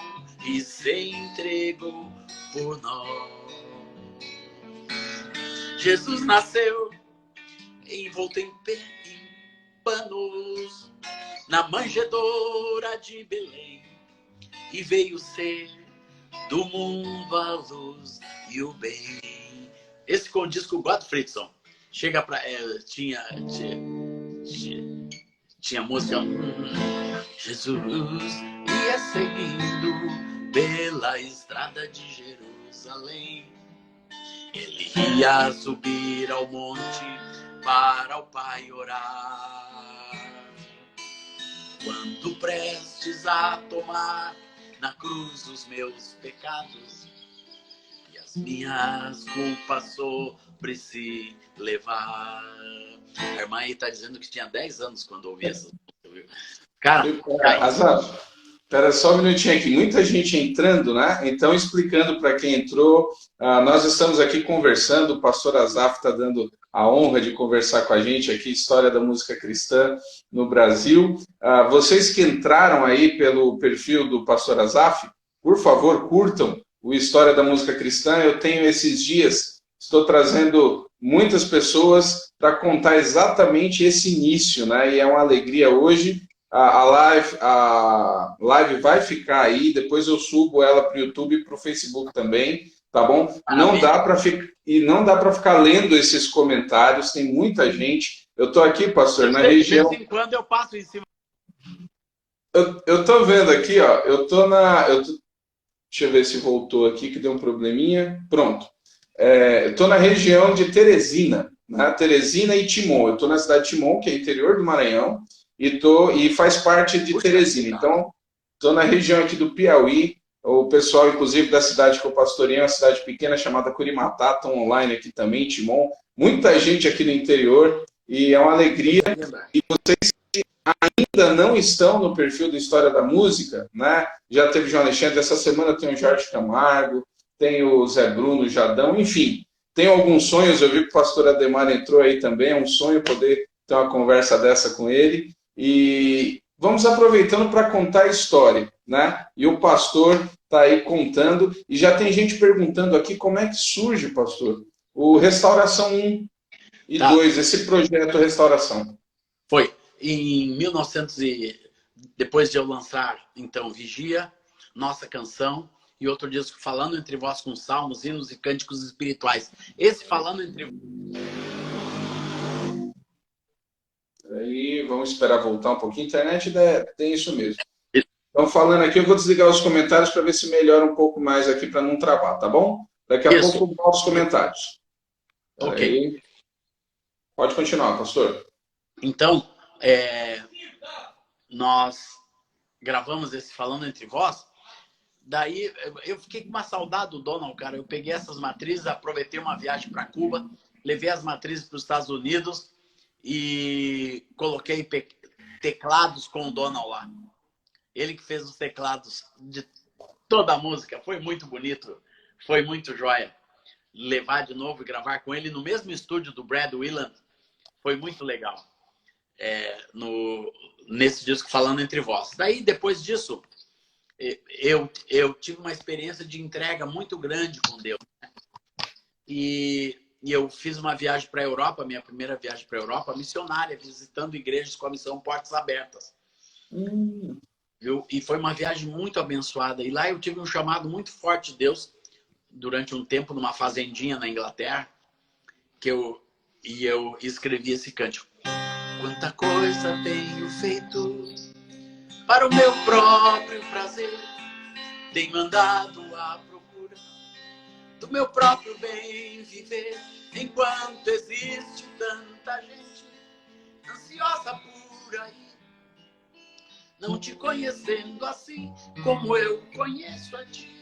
e se entregou por nós. Jesus nasceu envolto em panos na manjedoura de Belém e veio ser do mundo a luz e o bem. Esse com o disco Godfridson. Chega pra... Tinha música... Jesus ia seguindo pela estrada de Jerusalém. Ele ia subir ao monte para o Pai orar. Quando prestes a tomar na cruz os meus pecados e as minhas culpas sobre si levar. A irmã aí tá dizendo que tinha 10 anos quando ouvi essa música. Cara, Azaf, espera só um minutinho aqui. Muita gente entrando, né? Então, explicando para quem entrou, nós estamos aqui conversando, o pastor Azaf está dando a honra de conversar com a gente aqui, história da música cristã no Brasil. Vocês que entraram aí pelo perfil do pastor Azaf, por favor, curtam o História da Música Cristã. Eu tenho esses dias, estou trazendo muitas pessoas para contar exatamente esse início, né? E é uma alegria hoje. A live vai ficar aí, depois eu subo ela para o YouTube e para o Facebook também, tá bom? Não dá para ficar lendo esses comentários, tem muita gente. Eu estou aqui, pastor, na região... De vez em quando eu passo em cima. Eu estou vendo aqui, ó, deixa eu ver se voltou aqui, que deu um probleminha. Pronto. Eu estou na região de Teresina, né? Teresina e Timon. Eu estou na cidade de Timon, que é interior do Maranhão, e faz parte de Teresina. Então, estou na região aqui do Piauí. O pessoal, inclusive, da cidade que eu pastorei, uma cidade pequena chamada Curimatá, estão online aqui também, Timon. Muita gente aqui no interior, e é uma alegria. E vocês ainda não estão no perfil do História da Música, né? Já teve João Alexandre, essa semana tem o Jorge Camargo, tem o Zé Bruno, o Jadão, enfim. Tenho alguns sonhos, eu vi que o pastor Ademar entrou aí também, é um sonho poder ter uma conversa dessa com ele. E vamos aproveitando para contar a história, né? E o pastor está aí contando, e já tem gente perguntando aqui como é que surge, pastor, o Restauração 1 e 2, esse projeto Restauração. Foi em 1900 depois de eu lançar, então, Vigia, Nossa Canção, e outro disco, Falando Entre Vós, com salmos, hinos e cânticos espirituais. Esse Falando Entre... Aí, vamos esperar voltar um pouquinho. A internet tem isso mesmo. Então, falando aqui, eu vou desligar os comentários para ver se melhora um pouco mais aqui para não travar, tá bom? Daqui a pouco eu volto os comentários. Ok. Aí, pode continuar, pastor. Então, nós gravamos esse Falando Entre Vós. Daí, eu fiquei com uma saudade do Donald, cara. Eu peguei essas matrizes, aproveitei uma viagem para Cuba, levei as matrizes para os Estados Unidos e coloquei teclados com o Donald lá. Ele que fez os teclados de toda a música. Foi muito bonito. Foi muito joia. Levar de novo e gravar com ele no mesmo estúdio do Brad Willand foi muito legal. Nesse disco Falando Entre Vós. Daí, depois disso, eu tive uma experiência de entrega muito grande com Deus. E eu fiz uma viagem para a Europa, minha primeira viagem para a Europa, missionária, visitando igrejas com a missão Portas Abertas. Viu? E foi uma viagem muito abençoada. E lá eu tive um chamado muito forte de Deus durante um tempo numa fazendinha na Inglaterra, eu escrevi esse cântico. Quanta coisa tenho feito para o meu próprio prazer, tenho andado à procura do meu próprio bem viver, enquanto existe tanta gente ansiosa por aí, não te conhecendo assim como eu conheço a ti.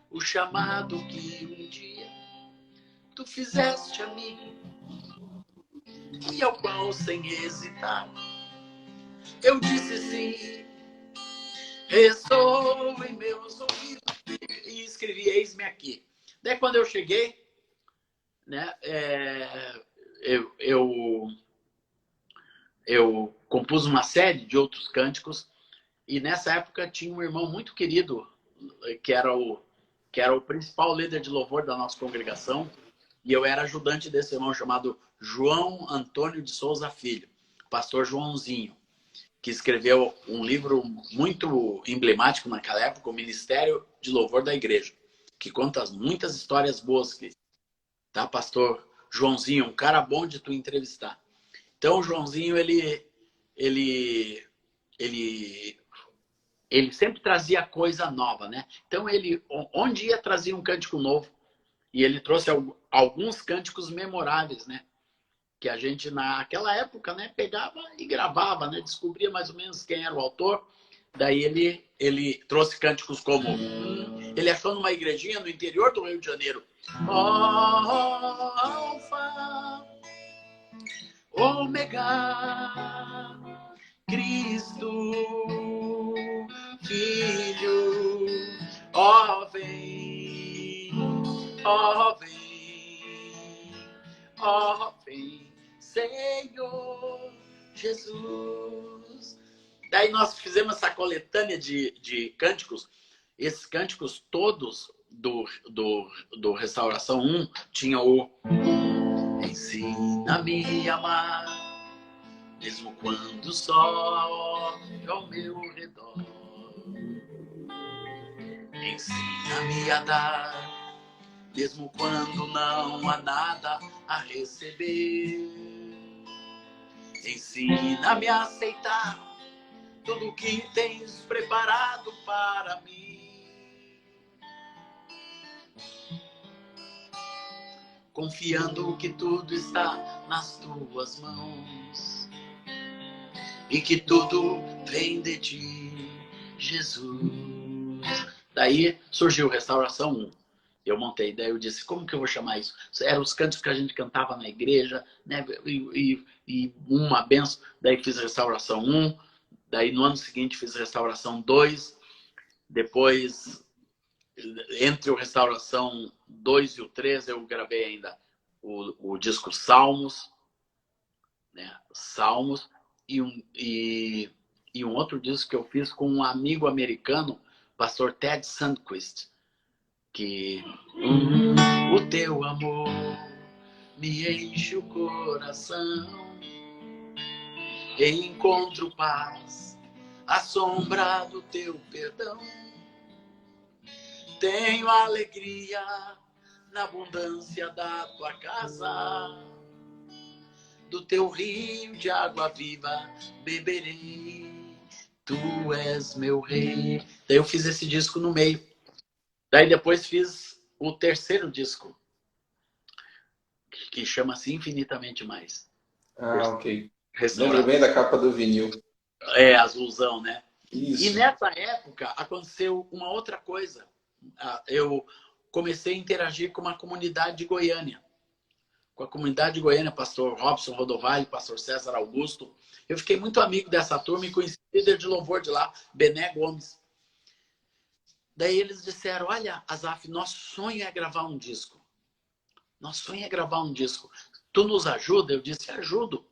O chamado que um dia tu fizeste a mim e ao qual sem hesitar eu disse sim, ressoou em meus ouvidos e escrevi eis-me aqui. Daí quando eu cheguei, né, eu compus uma série de outros cânticos e nessa época tinha um irmão muito querido que era o principal líder de louvor da nossa congregação, e eu era ajudante desse irmão chamado João Antônio de Souza Filho, pastor Joãozinho, que escreveu um livro muito emblemático naquela época, o Ministério de Louvor da Igreja, que conta muitas histórias boas, tá, pastor Joãozinho, um cara bom de tu entrevistar. Então, o Joãozinho, ele sempre trazia coisa nova, né? Então, onde ia, trazia um cântico novo. E ele trouxe alguns cânticos memoráveis, né? Que a gente, naquela época, né, pegava e gravava, né? Descobria mais ou menos quem era o autor. Daí ele trouxe cânticos como... ele achou numa igrejinha no interior do Rio de Janeiro. Alfa, Ômega, Cristo, Filho, ó vem, ó vem, ó vem, Senhor Jesus. Daí nós fizemos essa coletânea de cânticos. Esses cânticos todos do Restauração 1 tinha o ensina-me a amar, mesmo quando só ao meu redor. Ensina-me a dar, mesmo quando não há nada a receber. Ensina-me a aceitar tudo que tens preparado para mim. Confiando que tudo está nas tuas mãos e que tudo vem de ti, Jesus. Daí surgiu Restauração 1. Eu montei, daí eu disse, como que eu vou chamar isso? Eram os cantos que a gente cantava na igreja, né? E uma benção. Daí fiz Restauração 1. Daí no ano seguinte fiz Restauração 2. Depois, entre o Restauração 2 e o 3, eu gravei ainda o disco Salmos, né? Salmos, e um outro disco que eu fiz com um amigo americano, pastor Ted Sandquist, que o teu amor me enche o coração, encontro paz à sombra do teu perdão, tenho alegria na abundância da tua casa, do teu rio de água viva beberei, tu és meu rei. Daí eu fiz esse disco no meio. Daí depois fiz o terceiro disco, que chama-se Infinitamente Mais. Ah, ok. Lembro bem da capa do vinil. É, azulzão, né? Isso. E nessa época aconteceu uma outra coisa. Eu comecei a interagir com uma comunidade de Goiânia. Com a comunidade de Goiânia, pastor Robson Rodovalho, pastor César Augusto. Eu fiquei muito amigo dessa turma e conheci o líder de louvor de lá, Bené Gomes. Daí eles disseram, olha, Asaf, nosso sonho é gravar um disco. Nosso sonho é gravar um disco. Tu nos ajuda? Eu disse, ajudo.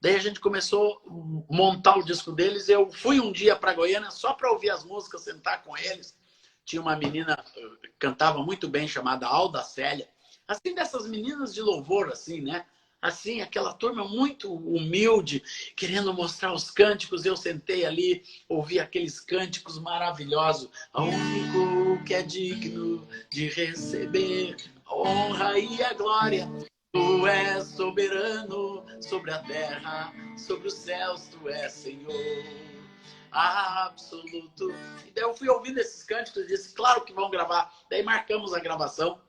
Daí a gente começou a montar o disco deles. Eu fui um dia para Goiânia só para ouvir as músicas, sentar com eles. Tinha uma menina que cantava muito bem, chamada Alda Célia. Assim, dessas meninas de louvor, assim, né? Assim, aquela turma muito humilde, querendo mostrar os cânticos. Eu sentei ali, ouvi aqueles cânticos maravilhosos. O único que é digno de receber a honra e a glória. Tu és soberano sobre a terra, sobre os céus, tu és Senhor absoluto. E daí eu fui ouvindo esses cânticos e disse, claro que vão gravar. Daí marcamos a gravação.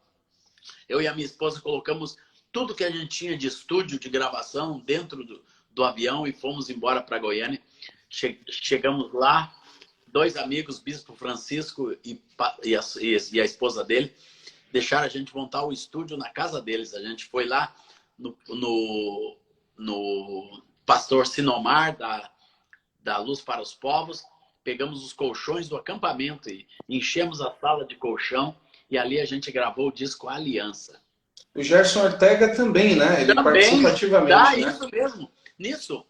Eu e a minha esposa colocamos tudo que a gente tinha de estúdio, de gravação, dentro do avião e fomos embora para Goiânia. Chegamos lá, 2 amigos, Bispo Francisco e a esposa dele, deixaram a gente montar o estúdio na casa deles. A gente foi lá no pastor Sinomar, da Luz para os Povos, pegamos os colchões do acampamento e enchemos a sala de colchão e ali a gente gravou o disco Aliança. O Gerson Ortega também, né? Ele participa ativamente, né? Isso mesmo.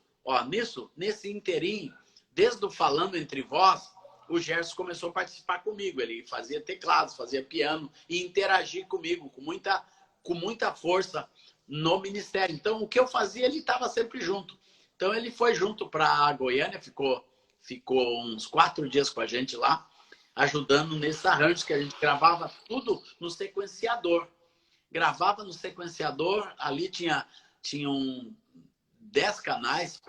Nesse inteirinho, desde o Falando Entre Vós, o Gerson começou a participar comigo. Ele fazia teclados, fazia piano e interagir comigo com muita força no ministério. Então, o que eu fazia, ele estava sempre junto. Então, ele foi junto para Goiânia, ficou uns 4 dias com a gente lá, ajudando nesses arranjos que a gente gravava tudo no sequenciador. Gravava no sequenciador, ali tinham 10 canais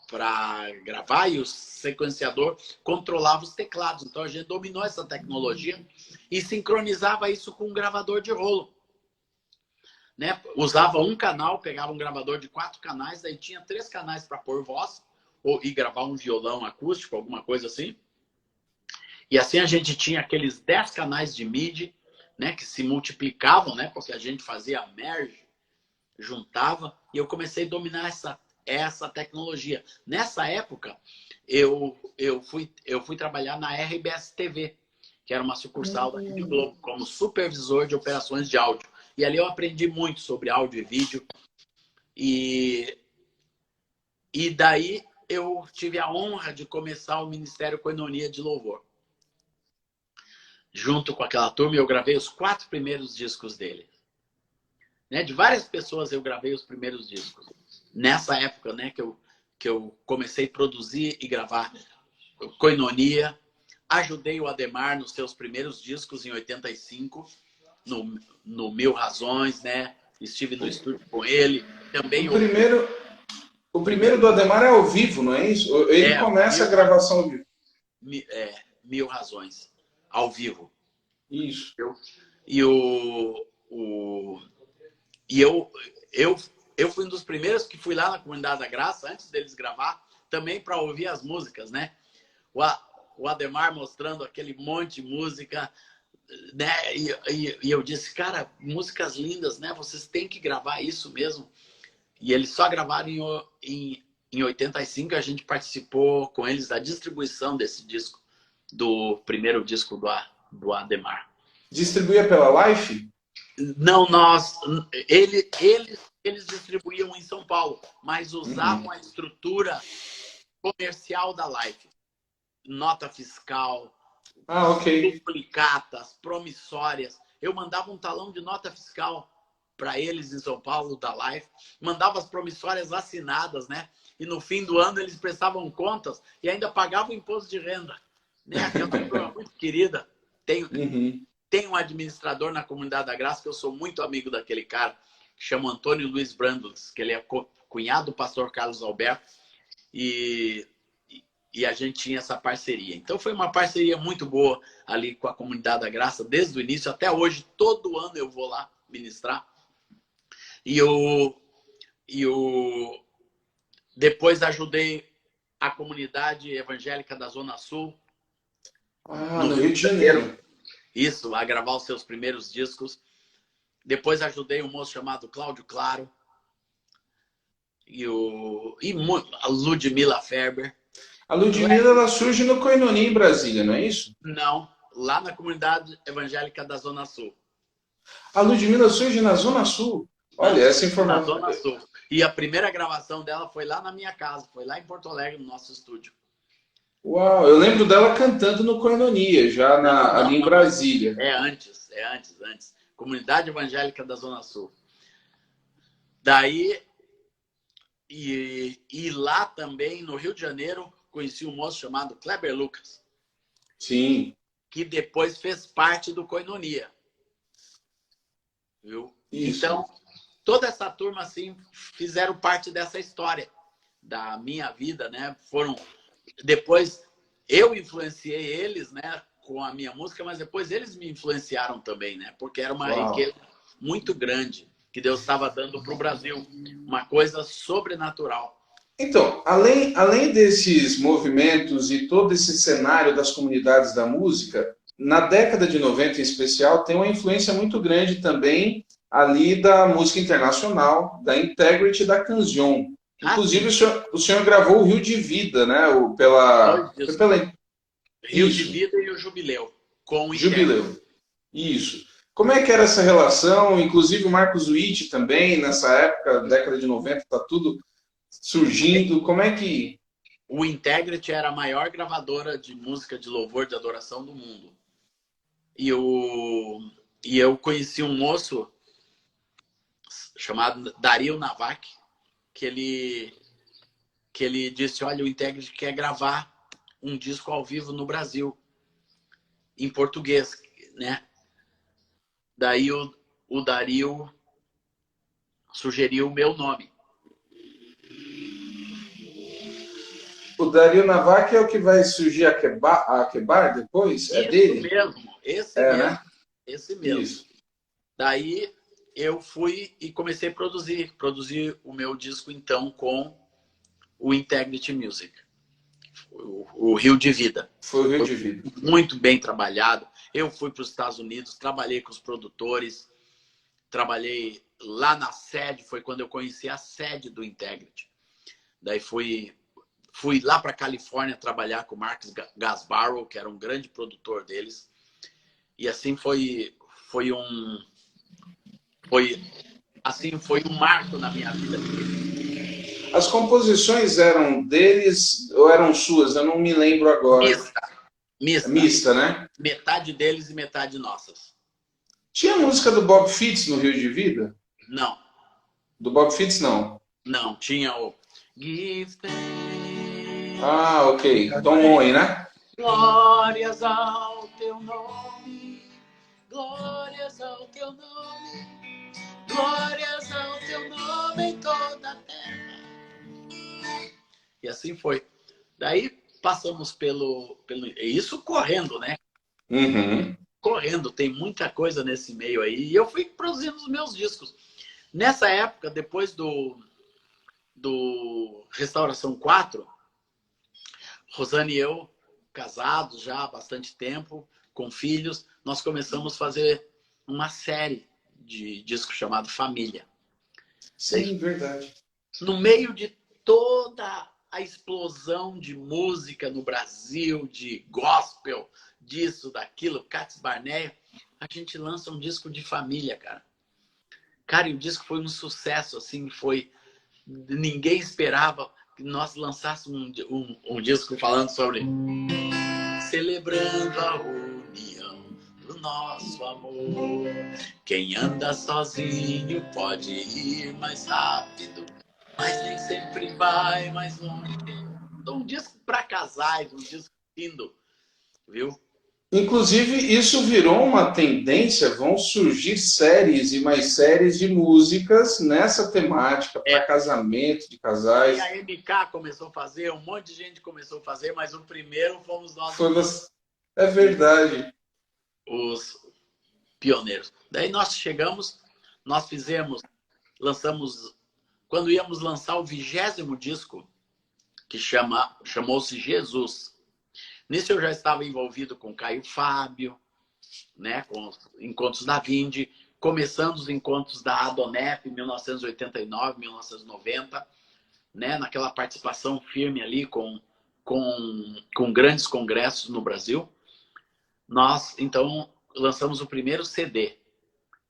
para gravar e o sequenciador controlava os teclados. Então a gente dominou essa tecnologia e sincronizava isso com um gravador de rolo. Né? Usava um canal, pegava um gravador de 4 canais, daí tinha 3 canais para pôr voz e gravar um violão acústico, alguma coisa assim. E assim a gente tinha aqueles 10 canais de MIDI, né, que se multiplicavam, né, porque a gente fazia merge, juntava, e eu comecei a dominar essa tecnologia. Nessa época, eu fui trabalhar na RBS TV, que era uma sucursal da Rede Globo, como supervisor de operações de áudio. E ali eu aprendi muito sobre áudio e vídeo. E daí eu tive a honra de começar o Ministério Koinonia de Louvor. Junto com aquela turma, eu gravei os 4 primeiros discos dele. Né? De várias pessoas eu gravei os primeiros discos. Nessa época, né, que eu comecei a produzir e gravar Koinonia. Ajudei o Ademar nos seus primeiros discos em 85, no 1000 Razões, né? Estive no estúdio com ele. Também o primeiro do Ademar é ao vivo, não é isso? Ele começa a gravação ao vivo. 1000 Razões. Ao vivo. Isso. Eu fui um dos primeiros que fui lá na Comunidade da Graça, antes deles gravar, também para ouvir as músicas, né? O Ademar mostrando aquele monte de música, né? E eu disse, cara, músicas lindas, né? Vocês têm que gravar isso mesmo. E eles só gravaram em 85, a gente participou com eles da distribuição desse disco, do primeiro disco do Ademar. Distribuía pela Life? Não, eles distribuíam em São Paulo, mas usavam a estrutura comercial da Life. Nota fiscal, duplicatas, promissórias. Eu mandava um talão de nota fiscal para eles em São Paulo, da Life. Mandava as promissórias assinadas, né? E no fim do ano eles prestavam contas e ainda pagavam imposto de renda. Né? Aquela pessoa muito querida. Tem um administrador na Comunidade da Graça que eu sou muito amigo daquele cara, que chama Antônio Luiz Brandos, que ele é cunhado do pastor Carlos Alberto, e a gente tinha essa parceria. Então foi uma parceria muito boa ali com a Comunidade da Graça, desde o início até hoje. Todo ano eu vou lá ministrar. Depois ajudei a comunidade evangélica da Zona Sul. No Rio de Janeiro. Isso, a gravar os seus primeiros discos. Depois ajudei um moço chamado Cláudio Claro. A Ludmila Ferber. A Ludmila, ela surge no Koinonia em Brasília, não é isso? Não. lá na comunidade evangélica da Zona Sul. A Ludmilla surge na Zona Sul. Olha, essa informação. Na Zona Sul. E a primeira gravação dela foi lá na minha casa, foi lá em Porto Alegre, no nosso estúdio. Uau, eu lembro dela cantando no Koinonia, já ali em Brasília. É antes. Comunidade Evangélica da Zona Sul. Daí, e lá também, no Rio de Janeiro, conheci um moço chamado Kleber Lucas. Sim. Que depois fez parte do Koinonia. Viu? Isso. Então, toda essa turma, assim, fizeram parte dessa história da minha vida, né? Depois, eu influenciei eles, né? Com a minha música, mas depois eles me influenciaram também, né? Porque era uma riqueza muito grande que Deus estava dando para o Brasil. Uma coisa sobrenatural. Então, além desses movimentos e todo esse cenário das comunidades da música, na década de 90 em especial, tem uma influência muito grande também ali da música internacional, da Integrity e da Canción. Inclusive, o senhor gravou o Rio de Vida, né? Rio de Vida e o Jubileu. Com o Jubileu. Isso. Como é que era essa relação? Inclusive o Marcos Witt também, nessa época, década de 90, está tudo surgindo. Como é que... O Integrity era a maior gravadora de música de louvor, de adoração do mundo. E eu conheci um moço chamado Dario Navak, que ele disse, olha, o Integrity quer gravar um disco ao vivo no Brasil, em português, né? Daí o Dario sugeriu o meu nome. O Dario Navak é o que vai surgir a Quebar depois? É dele? Esse mesmo. Né? Esse mesmo. Isso. Daí eu fui e comecei a produzir o meu disco, então, com o Integrity Music. O Rio de Vida. Foi o Rio de Vida. Muito bem trabalhado. Eu fui para os Estados Unidos, trabalhei com os produtores, trabalhei lá na sede, foi quando eu conheci a sede do Integrity. Daí fui lá para a Califórnia trabalhar com o Marcus Gasbarro, que era um grande produtor deles. E assim foi um marco na minha vida. As composições eram deles ou eram suas? Eu não me lembro agora. Mista, né? Metade deles e metade nossas. Tinha música do Bob Fitts no Rio de Vida? Não. Do Bob Fitts, não? Não, tinha o Give Thanks. Ah, ok. Tom Moen, né? Glórias ao teu nome, glórias ao teu nome, glórias ao teu nome em toda a terra. E assim foi. Daí passamos pelo isso correndo, né? Uhum. Correndo, tem muita coisa nesse meio aí. E eu fui produzindo os meus discos. Nessa época, depois do Restauração 4, Rosane e eu, casados já há bastante tempo, com filhos, nós começamos a fazer uma série de discos chamado Família. Sim, verdade. No meio de toda a explosão de música no Brasil, de gospel, disso, daquilo, Cats Barneia, a gente lança um disco de família, cara. Cara, e o disco foi um sucesso, assim, ninguém esperava que nós lançássemos um disco falando sobre celebrando a união do nosso amor. Quem anda sozinho pode ir mais rápido, mas nem sempre vai mais longe. Então, um disco para casais, um disco lindo, viu? Inclusive, isso virou uma tendência, vão surgir séries e mais séries de músicas nessa temática, para casamento de casais. E a MK começou a fazer, um monte de gente começou a fazer, mas o primeiro fomos nós. É verdade. Os pioneiros. Daí nós chegamos, lançamos, quando íamos lançar o 20º disco, que chamou-se Jesus. Nisso eu já estava envolvido com Caio Fábio, né, com os encontros da Vinde, começando os encontros da Adonep em 1989, 1990, né, naquela participação firme ali com grandes congressos no Brasil. Nós, então, lançamos o primeiro CD,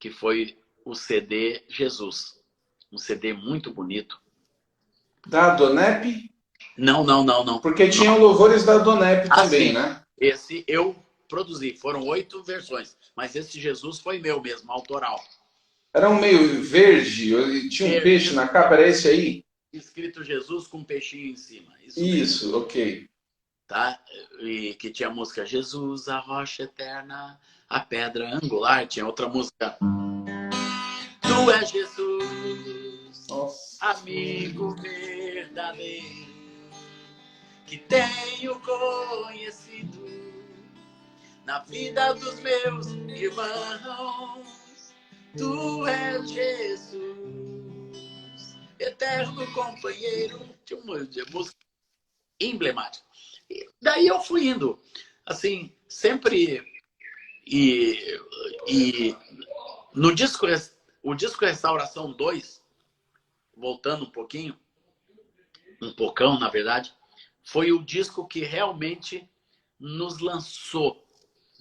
que foi o CD Jesus. Um CD muito bonito. Da Donep? Não. Porque tinham louvores da Donep também, sim. né? Esse eu produzi. Foram 8 versões. Mas esse Jesus foi meu mesmo, autoral. Era um meio verde, tinha um peixe na capa, era esse aí? Escrito Jesus com um peixinho em cima. Isso, ok. Tá? E que tinha a música Jesus, a rocha eterna, a pedra angular. Tinha outra música. Tu és Jesus, Nossa. amigo verdadeiro, que tenho conhecido na vida dos meus irmãos. Tu és Jesus, eterno companheiro. Tinha uma música emblemática. E daí eu fui indo, assim, sempre. E no disco, o disco Restauração 2, voltando um pouquinho, um pocão, na verdade, foi o disco que realmente nos lançou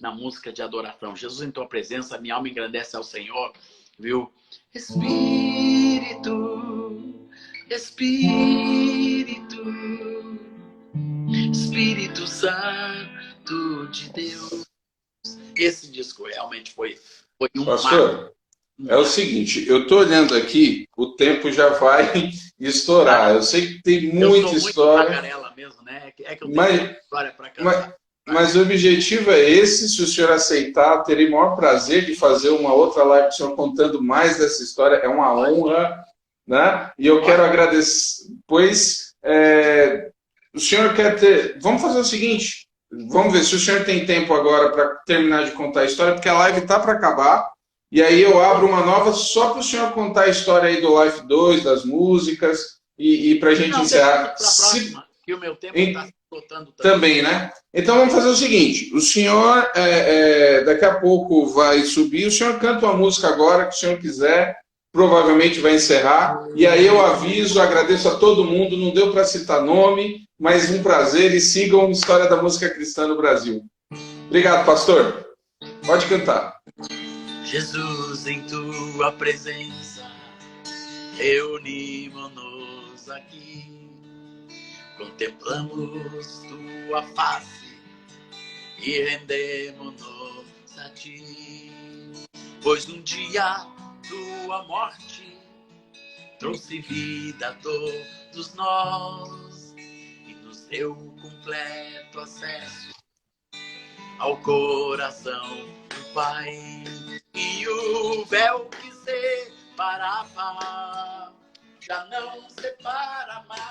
na música de adoração. Jesus em tua presença, minha alma engrandece ao Senhor, viu? Espírito, Espírito, Espírito Santo de Deus. Esse disco realmente foi um Pastor, é o seguinte, eu tô olhando aqui, o tempo já vai estourar. Eu sei que tem muita história. Tagarela mesmo, né? É que eu tenho história para cantar. Mas o objetivo é esse. Se o senhor aceitar, terei o maior prazer de fazer uma outra live com o senhor contando mais dessa história. É uma honra, né? E eu quero agradecer, pois o senhor quer ter... Vamos fazer o seguinte, vamos ver se o senhor tem tempo agora para terminar de contar a história, porque a live está para acabar, e aí eu abro uma nova só para o senhor contar a história aí do Life 2, das músicas, e para a gente encerrar. Que o meu tempo está esgotando também, né? Então vamos fazer o seguinte, o senhor daqui a pouco vai subir, o senhor canta uma música agora que o senhor quiser, provavelmente vai encerrar, e aí eu aviso, agradeço a todo mundo, não deu para citar nome, mas um prazer, e sigam a História da Música Cristã no Brasil. Obrigado, pastor. Pode cantar. Jesus, em tua presença, reunimos-nos aqui, contemplamos tua face e rendemos-nos a ti, pois um dia tua morte trouxe vida a todos nós e nos deu completo acesso ao coração do Pai. E o véu que separava já não separa mais.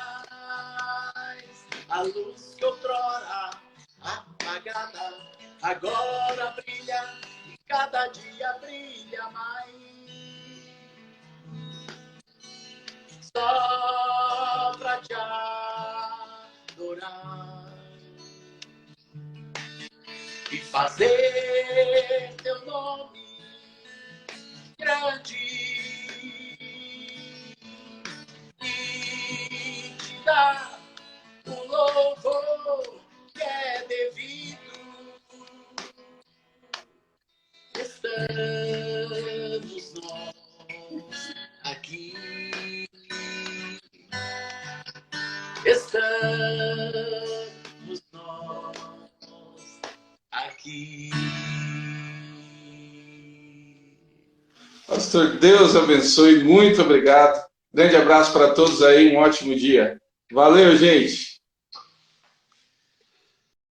A luz que outrora apagada agora brilha e cada dia brilha mais. Só pra te adorar e fazer teu nome grande e te dar o louvor que é devido. Estamos nós aqui. Estamos nós aqui. Pastor, Deus abençoe, muito obrigado. Grande abraço para todos aí, um ótimo dia. Valeu, gente!